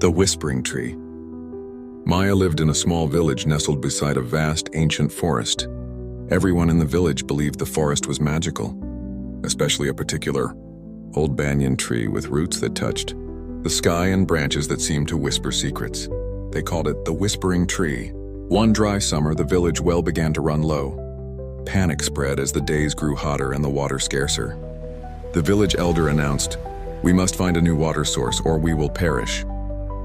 The Whispering Tree. Maya lived in a small village nestled beside a vast, ancient forest. Everyone in the village believed the forest was magical, especially a particular old banyan tree with roots that touched the sky and branches that seemed to whisper secrets. They called it the Whispering Tree. One dry summer, the village well began to run low. Panic spread as the days grew hotter and the water scarcer. The village elder announced, "We must find a new water source or we will perish."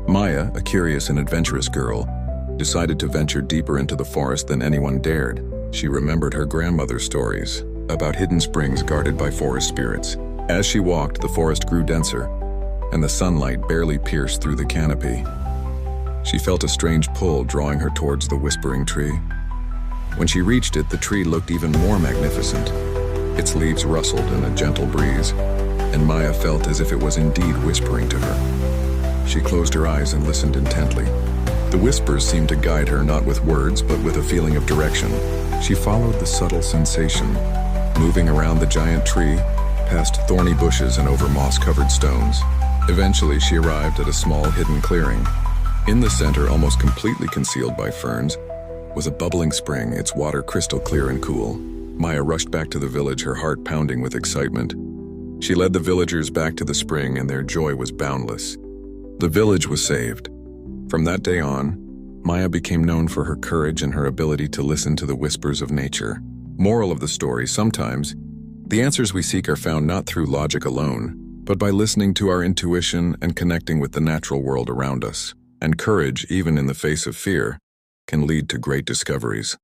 Maya, a curious and adventurous girl, decided to venture deeper into the forest than anyone dared. She remembered her grandmother's stories about hidden springs guarded by forest spirits. As she walked, the forest grew denser, and the sunlight barely pierced through the canopy. She felt a strange pull drawing her towards the Whispering Tree. When she reached it, the tree looked even more magnificent. Its leaves rustled in a gentle breeze, and Maya felt as if it was indeed whispering to her. She closed her eyes and listened intently. The whispers seemed to guide her not with words, but with a feeling of direction. She followed the subtle sensation, moving around the giant tree, past thorny bushes and over moss-covered stones. Eventually, she arrived at a small hidden clearing. In the center, almost completely concealed by ferns, was a bubbling spring, its water crystal clear and cool. Maya rushed back to the village, her heart pounding with excitement. She led the villagers back to the spring, and their joy was boundless. The village was saved. From that day on, Maya became known for her courage and her ability to listen to the whispers of nature. Moral of the story: sometimes, the answers we seek are found not through logic alone, but by listening to our intuition and connecting with the natural world around us. And courage, even in the face of fear, can lead to great discoveries.